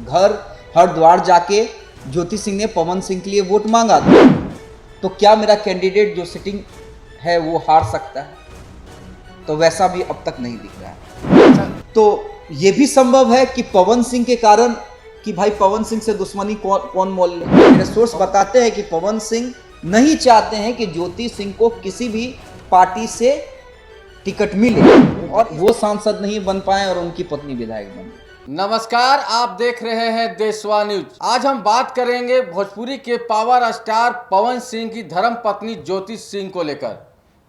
घर हरिद्वार जाके ज्योति सिंह ने पवन सिंह के लिए वोट मांगा था। तो क्या मेरा कैंडिडेट जो सिटिंग है वो हार सकता है? तो वैसा भी अब तक नहीं दिख रहा है। तो ये भी संभव है कि पवन सिंह के कारण, कि भाई पवन सिंह से दुश्मनी कौन मोल ले। मेरे सोर्स बताते हैं कि पवन सिंह नहीं चाहते हैं कि ज्योति सिंह को किसी भी पार्टी से टिकट मिले और वो सांसद नहीं बन पाए और उनकी पत्नी विधायक बन गई। नमस्कार, आप देख रहे हैं देशवा न्यूज। आज हम बात करेंगे भोजपुरी के पावर स्टार पवन सिंह की धर्म पत्नी ज्योति सिंह को लेकर।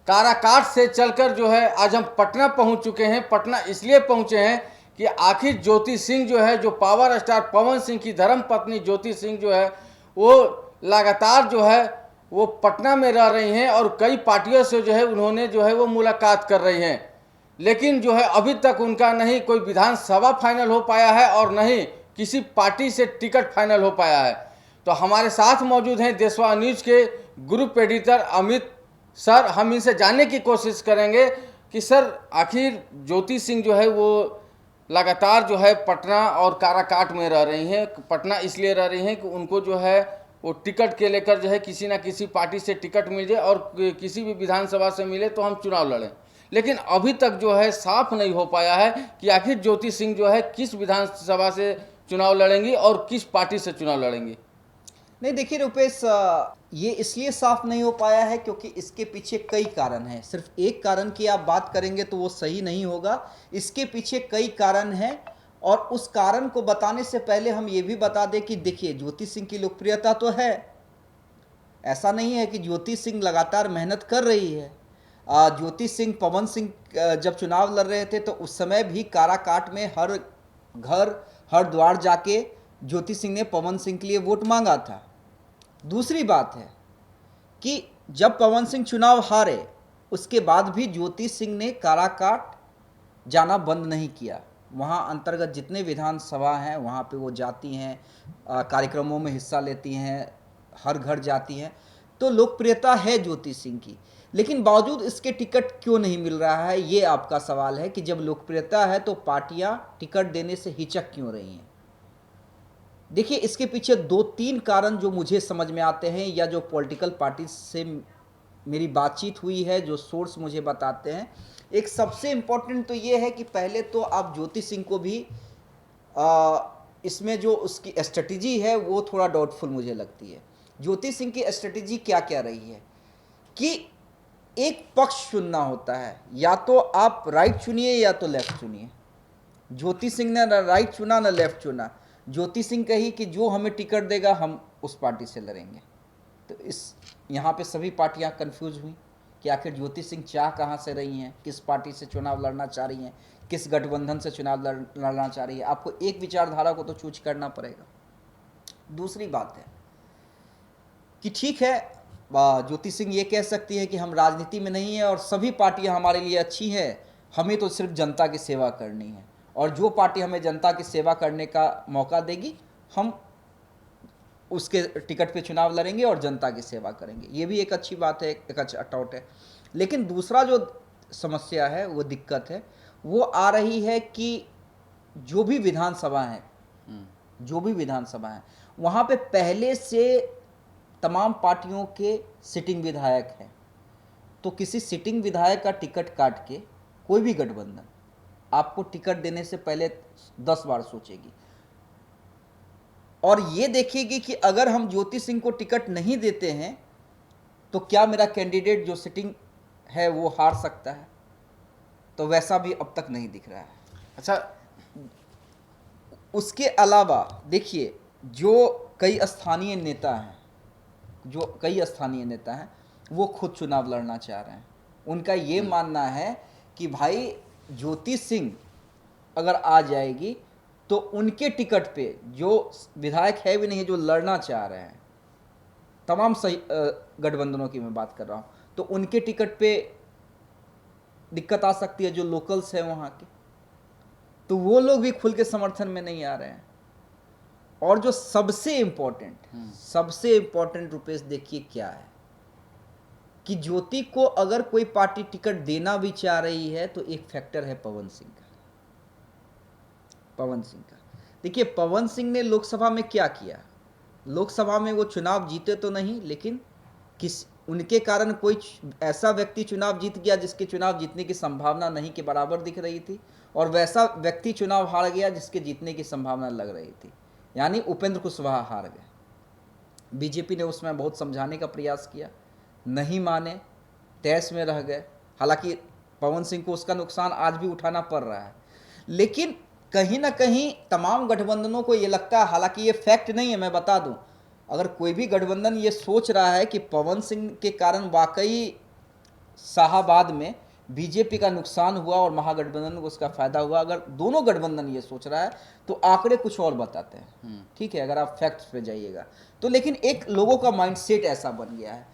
काराकाट से चलकर जो है आज हम पटना पहुंच चुके हैं। पटना इसलिए पहुंचे हैं कि आखिर ज्योति सिंह जो है, जो पावर स्टार पवन सिंह की धर्म पत्नी ज्योति सिंह जो है, वो लगातार जो है वो पटना में रह रही हैं और कई पार्टियों से जो है उन्होंने जो है वो मुलाकात कर रही हैं, लेकिन जो है अभी तक उनका नहीं कोई विधानसभा फाइनल हो पाया है और नहीं किसी पार्टी से टिकट फाइनल हो पाया है। तो हमारे साथ मौजूद हैं देशवा न्यूज के ग्रुप एडिटर अमित सर। हम इनसे जानने की कोशिश करेंगे कि सर आखिर ज्योति सिंह जो है वो लगातार जो है पटना और काराकाट में रह रही हैं। पटना इसलिए रह रही हैं कि उनको जो है वो टिकट के लेकर जो है किसी ना किसी पार्टी से टिकट मिल जाए और किसी भी विधानसभा से मिले तो हम चुनाव लड़ें, लेकिन अभी तक जो है साफ नहीं हो पाया है कि आखिर ज्योति सिंह जो है किस विधानसभा से चुनाव लड़ेंगी और किस पार्टी से चुनाव लड़ेंगी। नहीं देखिए रुपेश, ये इसलिए साफ नहीं हो पाया है क्योंकि इसके पीछे कई कारण हैं। सिर्फ एक कारण की आप बात करेंगे तो वो सही नहीं होगा। इसके पीछे कई कारण हैं और उस कारण को बताने से पहले हम ये भी बता दें कि देखिए ज्योति सिंह की लोकप्रियता तो है, ऐसा नहीं है कि ज्योति सिंह लगातार मेहनत कर रही है। ज्योति सिंह, पवन सिंह जब चुनाव लड़ रहे थे तो उस समय भी काराकाट में हर घर हर द्वार जाके ज्योति सिंह ने पवन सिंह के लिए वोट मांगा था। दूसरी बात है कि जब पवन सिंह चुनाव हारे उसके बाद भी ज्योति सिंह ने काराकाट जाना बंद नहीं किया। वहाँ अंतर्गत जितने विधानसभा हैं वहाँ पे वो जाती हैं, कार्यक्रमों में हिस्सा लेती हैं, हर घर जाती हैं। तो लोकप्रियता है ज्योति सिंह की, लेकिन बावजूद इसके टिकट क्यों नहीं मिल रहा है, ये आपका सवाल है कि जब लोकप्रियता है तो पार्टियां टिकट देने से हिचक क्यों रही हैं। देखिए इसके पीछे दो तीन कारण जो मुझे समझ में आते हैं या जो पॉलिटिकल पार्टी से मेरी बातचीत हुई है, जो सोर्स मुझे बताते हैं। एक सबसे इम्पोर्टेंट तो ये है कि पहले तो आप ज्योति सिंह को भी इसमें जो उसकी स्ट्रेटजी है वो थोड़ा डाउटफुल मुझे लगती है। ज्योति सिंह की स्ट्रेटजी क्या क्या रही है कि एक पक्ष चुनना होता है, या तो आप राइट चुनिए या तो लेफ्ट चुनिए। ज्योति सिंह ने ना राइट चुना ना लेफ्ट चुना। ज्योति सिंह कही कि जो हमें टिकट देगा हम उस पार्टी से लड़ेंगे। तो इस यहाँ पे सभी पार्टियां कंफ्यूज हुई कि आखिर ज्योति सिंह चाह कहाँ से रही हैं, किस पार्टी से चुनाव लड़ना चाह रही हैं, किस गठबंधन से चुनाव लड़ना चाह रही है। आपको एक विचारधारा को तो चूज करना पड़ेगा। दूसरी बात है कि ठीक है, ज्योति सिंह ये कह सकती है कि हम राजनीति में नहीं है और सभी पार्टियां हमारे लिए अच्छी हैं, हमें तो सिर्फ जनता की सेवा करनी है और जो पार्टी हमें जनता की सेवा करने का मौका देगी हम उसके टिकट पे चुनाव लड़ेंगे और जनता की सेवा करेंगे। ये भी एक अच्छी बात है, एक अच्छा अटाउट है। लेकिन दूसरा जो समस्या है, वो दिक्कत है, वो आ रही है कि जो भी विधानसभा है वहाँ पे पहले से तमाम पार्टियों के सिटिंग विधायक हैं। तो किसी सिटिंग विधायक का टिकट काट के कोई भी गठबंधन आपको टिकट देने से पहले 10 बार सोचेगी और ये देखेगी कि अगर हम ज्योति सिंह को टिकट नहीं देते हैं तो क्या मेरा कैंडिडेट जो सिटिंग है वो हार सकता है। तो वैसा भी अब तक नहीं दिख रहा है। अच्छा, उसके अलावा देखिए जो कई स्थानीय नेता हैं वो खुद चुनाव लड़ना चाह रहे हैं। उनका ये मानना है कि भाई ज्योति सिंह अगर आ जाएगी तो उनके टिकट पे जो विधायक है भी नहीं जो लड़ना चाह रहे हैं, तमाम सही गठबंधनों की मैं बात कर रहा हूँ, तो उनके टिकट पे दिक्कत आ सकती है। जो लोकल्स हैं वहाँ के, तो वो लोग भी खुल के समर्थन में नहीं आ रहे हैं। और जो सबसे इम्पोर्टेंट रुपेश देखिए क्या है कि ज्योति को अगर कोई पार्टी टिकट देना भी चाह रही है तो एक फैक्टर है पवन सिंह का। देखिए पवन सिंह ने लोकसभा में क्या किया, लोकसभा में वो चुनाव जीते तो नहीं, लेकिन किस उनके कारण कोई ऐसा व्यक्ति चुनाव जीत गया जिसके चुनाव जीतने की संभावना नहीं के बराबर दिख रही थी, और वैसा व्यक्ति चुनाव हार गया जिसके जीतने की संभावना लग रही थी, यानी उपेंद्र कुशवाहा हार गए। बीजेपी ने उसमें बहुत समझाने का प्रयास किया, नहीं माने, तैस में रह गए। हालांकि पवन सिंह को उसका नुकसान आज भी उठाना पड़ रहा है, लेकिन कहीं ना कहीं तमाम गठबंधनों को ये लगता है, हालांकि ये फैक्ट नहीं है, मैं बता दूं, अगर कोई भी गठबंधन ये सोच रहा है कि पवन सिंह के कारण वाकई शाहाबाद में बीजेपी का नुकसान हुआ और महागठबंधन को उसका फायदा हुआ, अगर दोनों गठबंधन ये सोच रहा है तो आंकड़े कुछ और बताते हैं, ठीक है, अगर आप फैक्ट्स पे जाइएगा तो। लेकिन एक लोगों का माइंडसेट ऐसा बन गया है,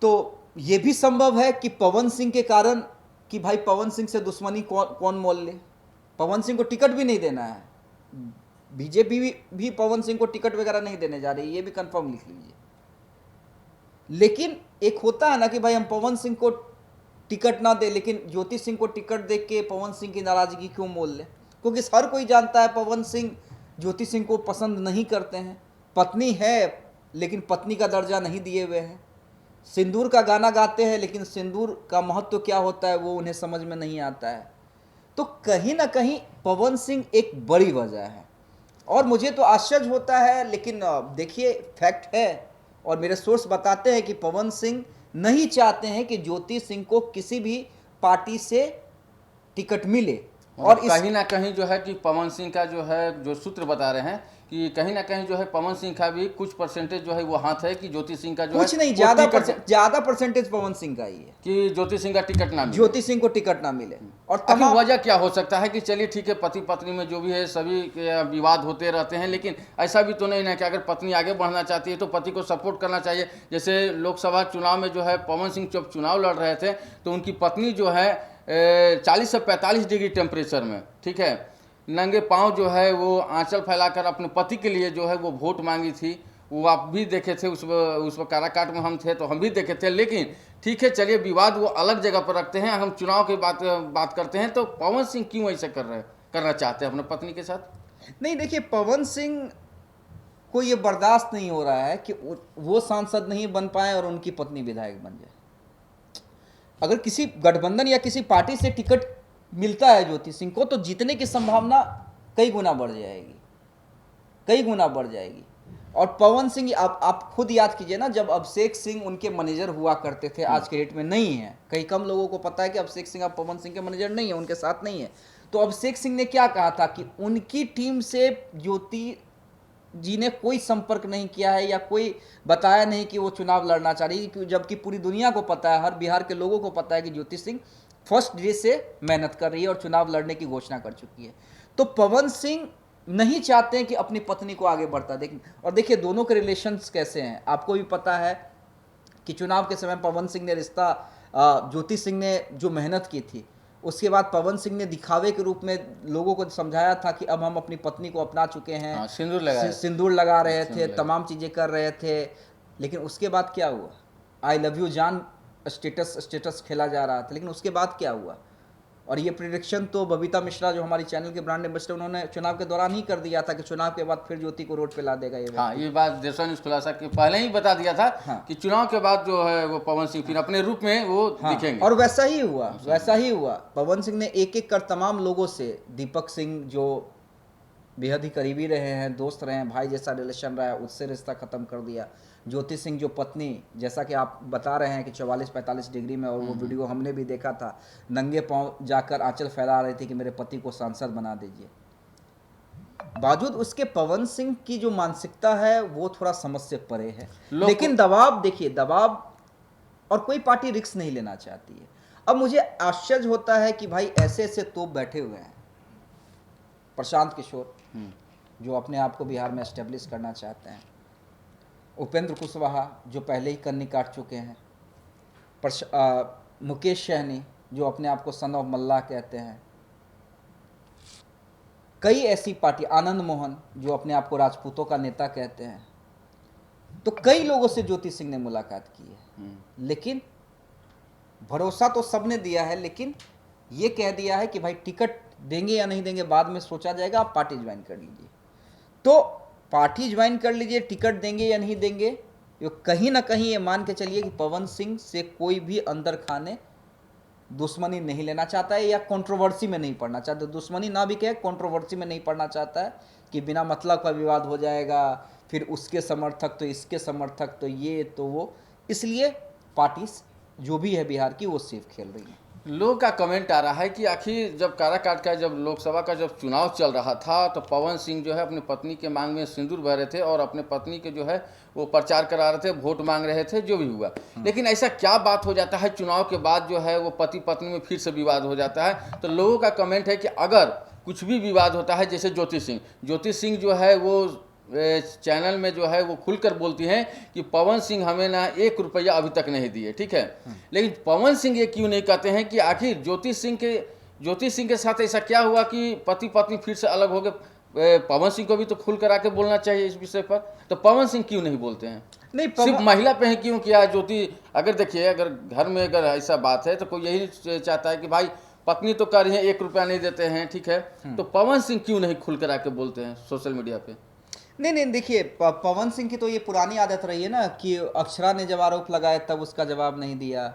तो ये भी संभव है कि पवन सिंह के कारण, कि भाई पवन सिंह से दुश्मनी कौन मोल ले, पवन सिंह को टिकट भी नहीं देना है, बीजेपी भी पवन सिंह को टिकट वगैरह नहीं देने जा रही, ये भी कंफर्म लिख लीजिए। लेकिन एक होता है ना कि भाई हम पवन सिंह को टिकट ना दे, लेकिन ज्योति सिंह को टिकट दे के पवन सिंह की नाराजगी क्यों मोल ले, क्योंकि हर कोई जानता है पवन सिंह ज्योति सिंह को पसंद नहीं करते हैं, पत्नी है लेकिन पत्नी का दर्जा नहीं दिए हुए हैं, सिंदूर का गाना गाते हैं लेकिन सिंदूर का महत्व क्या होता है वो उन्हें समझ में नहीं आता है। तो कहीं ना कहीं पवन सिंह एक बड़ी वजह है, और मुझे तो आश्चर्य होता है, लेकिन देखिए फैक्ट है और मेरे सोर्स बताते हैं कि पवन सिंह नहीं चाहते हैं कि ज्योति सिंह को किसी भी पार्टी से टिकट मिले। और कहीं ना कहीं जो है कि पवन सिंह का जो है, जो सूत्र बता रहे हैं कि कहीं ना कहीं जो है पवन सिंह का भी कुछ परसेंटेज जो है वो हाथ है कि ज्योति सिंह का जो कुछ है नहीं, ज्यादा परसेंटेज पवन सिंह का ही है कि ज्योति सिंह का टिकट ना मिले, ज्योति सिंह को टिकट ना मिले। और आखिर वजह क्या हो सकता है कि चलिए ठीक है, पति पत्नी में जो भी है सभी के विवाद होते रहते हैं, लेकिन ऐसा भी तो नहीं ना कि अगर पत्नी आगे बढ़ना चाहती है तो पति को सपोर्ट करना चाहिए। जैसे लोकसभा चुनाव में जो है पवन सिंह जब चुनाव लड़ रहे थे तो उनकी पत्नी जो है 40 से 45 डिग्री टेम्परेचर में, ठीक है, नंगे पांव जो है वो आंचल फैलाकर अपने पति के लिए जो है वो वोट मांगी थी। वो आप भी देखे थे, उस काराकाट में हम थे तो हम भी देखे थे। लेकिन ठीक है, चलिए विवाद वो अलग जगह पर रखते हैं, हम चुनाव की बात करते हैं। तो पवन सिंह क्यों ऐसा करना चाहते हैं अपने पत्नी के साथ? नहीं, देखिए पवन सिंह को ये बर्दाश्त नहीं हो रहा है कि वो सांसद नहीं बन पाए और उनकी पत्नी विधायक बन जाए। अगर किसी गठबंधन या किसी पार्टी से टिकट मिलता है ज्योति सिंह को तो जीतने की संभावना कई गुना बढ़ जाएगी, कई गुना बढ़ जाएगी। और पवन सिंह, आप खुद याद कीजिए ना, जब अभिषेक सिंह उनके मैनेजर हुआ करते थे, आज के डेट में नहीं है, कई कम लोगों को पता है कि अभिषेक सिंह अब पवन सिंह के मैनेजर नहीं है, उनके साथ नहीं है। तो अभिषेक सिंह ने क्या कहा था कि उनकी टीम से ज्योति जी ने कोई संपर्क नहीं किया है या कोई बताया नहीं कि वो चुनाव लड़ना चाह रही है, जबकि पूरी दुनिया को पता है, हर बिहार के लोगों को पता है कि ज्योति सिंह फर्स्ट डे से मेहनत कर रही है और चुनाव लड़ने की घोषणा कर चुकी है। तो पवन सिंह नहीं चाहते हैं कि अपनी पत्नी को आगे बढ़ता देखें। और देखिए दोनों के रिलेशंस कैसे हैं, आपको भी पता है कि चुनाव के समय पवन सिंह ने रिश्ता, ज्योति सिंह ने जो मेहनत की थी, उसके बाद पवन सिंह ने दिखावे के रूप में लोगों को समझाया था कि अब हम अपनी पत्नी को अपना चुके हैं, सिंदूर लगा रहे थे, तमाम चीज़ें कर रहे थे। लेकिन उसके बाद क्या हुआ? आई लव यू जान स्टेटस खेला जा रहा था, लेकिन उसके बाद क्या हुआ? और ये प्रिडिक्शन तो बबीता मिश्रा जो हमारी चैनल के ब्रांड एम्बेसडर, उन्होंने चुनाव के दौरान ही कर दिया था कि चुनाव के बाद फिर ज्योति को रोड पे ला देगा। ये बात देशवा न्यूज़ खुलासा के पहले ही बता दिया था कि चुनाव के बाद जो है वो पवन सिंह फिर अपने रूप में वो दिखेंगे। और वैसा ही हुआ, वैसा ही हुआ। पवन सिंह ने एक एक कर तमाम लोगों से, दीपक सिंह जो बेहद ही करीबी रहे हैं, दोस्त रहे हैं, भाई जैसा रिलेशन रहा है, उससे रिश्ता खत्म कर दिया। ज्योति सिंह जो पत्नी, जैसा कि आप बता रहे हैं कि 44-45 डिग्री में, और वो वीडियो हमने भी देखा था, नंगे पांव जाकर आंचल फैला रही थी कि मेरे पति को सांसद बना दीजिए। बावजूद उसके पवन सिंह की जो मानसिकता है वो थोड़ा समझ से परे है। लेकिन दबाव, देखिए दबाव, और कोई पार्टी रिस्क नहीं लेना चाहती है। अब मुझे आश्चर्य होता है कि भाई ऐसे ऐसे तोप बैठे हुए हैं, प्रशांत किशोर जो अपने आप को बिहार में एस्टेब्लिश करना चाहते हैं, उपेंद्र कुशवाहा जो पहले ही कन्नी काट चुके हैं, मुकेश सहनी जो अपने आप को सन ऑफ मल्लाह कहते हैं, कई ऐसी पार्टी, आनंद मोहन जो अपने आप को राजपूतों का नेता कहते हैं। तो कई लोगों से ज्योति सिंह ने मुलाकात की है, लेकिन भरोसा तो सबने दिया है, लेकिन ये कह दिया है कि भाई टिकट देंगे या नहीं देंगे बाद में सोचा जाएगा, आप पार्टी ज्वाइन कर लीजिए। तो पार्टी ज्वाइन कर लीजिए, टिकट देंगे या नहीं देंगे, ये कहीं ना कहीं ये मान के चलिए कि पवन सिंह से कोई भी अंदर खाने दुश्मनी नहीं लेना चाहता है या कंट्रोवर्सी में नहीं पड़ना चाहता। दुश्मनी ना भी कहे, कंट्रोवर्सी में नहीं पड़ना चाहता है कि बिना मतलब का विवाद हो जाएगा, फिर उसके समर्थक तो इसके समर्थक तो ये तो वो। इसलिए पार्टी जो भी है बिहार की वो सेफ खेल रही है। लोगों का कमेंट आ रहा है कि आखिर जब काराकाट का जब लोकसभा का जब चुनाव चल रहा था तो पवन सिंह जो है अपनी पत्नी के मांग में सिंदूर भर रहे थे और अपने पत्नी के जो है वो प्रचार करा रहे थे, वोट मांग रहे थे, जो भी हुआ। लेकिन ऐसा क्या बात हो जाता है चुनाव के बाद जो है वो पति पत्नी में फिर से विवाद हो जाता है। तो लोगों का कमेंट है कि अगर कुछ भी विवाद होता है, जैसे ज्योति सिंह जो है वो चैनल में जो है वो खुलकर बोलती हैं कि पवन सिंह हमें ना 1 रुपया अभी तक नहीं दिए, ठीक है। लेकिन पवन सिंह ये क्यों नहीं कहते हैं कि आखिर ज्योति सिंह के साथ ऐसा क्या हुआ कि पति पत्नी फिर से अलग हो गए। पवन सिंह को भी तो खुल कर आके बोलना चाहिए इस विषय पर। तो पवन सिंह क्यों नहीं बोलते हैं? नहीं, सिर्फ महिला पे है क्यों किया ज्योति? अगर देखिए, अगर घर में अगर ऐसा बात है तो कोई यही चाहता है कि भाई पत्नी तो कर रही है, 1 रुपया नहीं देते हैं, ठीक है। तो पवन सिंह क्यों नहीं खुल कर आके बोलते हैं सोशल मीडिया पे? नहीं, देखिए, पवन सिंह की तो ये पुरानी आदत रही है ना कि अक्षरा ने जब आरोप लगाया तब उसका जवाब नहीं दिया,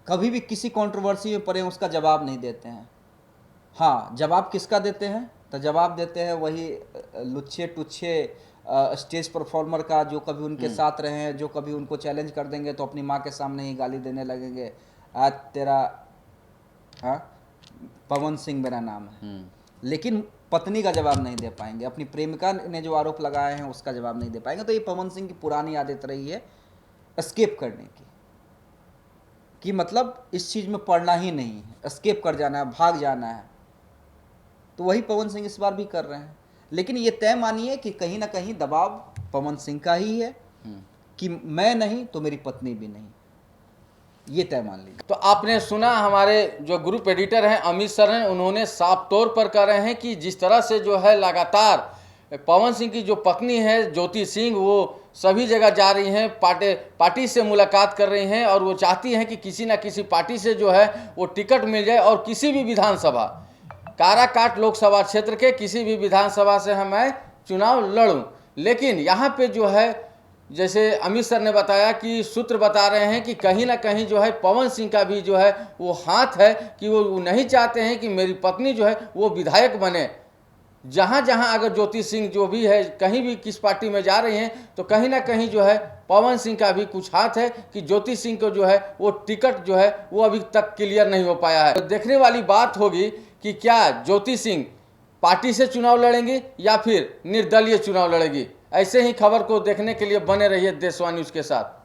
कभी भी किसी कंट्रोवर्सी में पड़े उसका जवाब नहीं देते हैं। हाँ, जवाब किसका देते हैं? तो जवाब देते हैं वही लुच्छे टुच्छे स्टेज परफॉर्मर का, जो कभी उनके साथ रहे हैं, जो कभी उनको चैलेंज कर देंगे तो अपनी माँ के सामने ही गाली देने लगेंगे, आज तेरा हाँ पवन सिंह मेरा नाम है। लेकिन पत्नी का जवाब नहीं दे पाएंगे, अपनी प्रेमिका ने जो आरोप लगाए हैं उसका जवाब नहीं दे पाएंगे। तो ये पवन सिंह की पुरानी आदत रही है एस्केप करने की, कि मतलब इस चीज़ में पड़ना ही नहीं है, एस्केप कर जाना है, भाग जाना है। तो वही पवन सिंह इस बार भी कर रहे हैं। लेकिन ये तय मानिए कि कहीं ना कहीं दबाव पवन सिंह का ही है कि मैं नहीं तो मेरी पत्नी भी नहीं, ये तय मान लीजिए। तो आपने सुना, हमारे जो ग्रुप एडिटर हैं अमित सर हैं, उन्होंने साफ तौर पर कह रहे हैं कि जिस तरह से जो है लगातार पवन सिंह की जो पत्नी है ज्योति सिंह, वो सभी जगह जा रही हैं, पार्टी से मुलाकात कर रही हैं और वो चाहती हैं कि किसी ना किसी पार्टी से जो है वो टिकट मिल जाए और किसी भी विधानसभा, काराकाट लोकसभा क्षेत्र के किसी भी विधानसभा से मैं चुनाव लड़ूं। लेकिन यहाँ पे जो है, जैसे अमित सर ने बताया कि सूत्र बता रहे हैं कि कहीं ना कहीं जो है पवन सिंह का भी जो है वो हाथ है कि वो नहीं चाहते हैं कि मेरी पत्नी जो है वो विधायक बने। जहाँ जहाँ अगर ज्योति सिंह जो भी है कहीं भी किस पार्टी में जा रही हैं तो कहीं ना कहीं जो है पवन सिंह का भी कुछ हाथ है कि ज्योति सिंह को जो है वो टिकट जो है वो अभी तक क्लियर नहीं हो पाया है। तो देखने वाली बात होगी कि क्या ज्योति सिंह पार्टी से चुनाव लड़ेंगी या फिर निर्दलीय चुनाव लड़ेगी। ऐसे ही खबर को देखने के लिए बने रहिए देशवा न्यूज़ के साथ।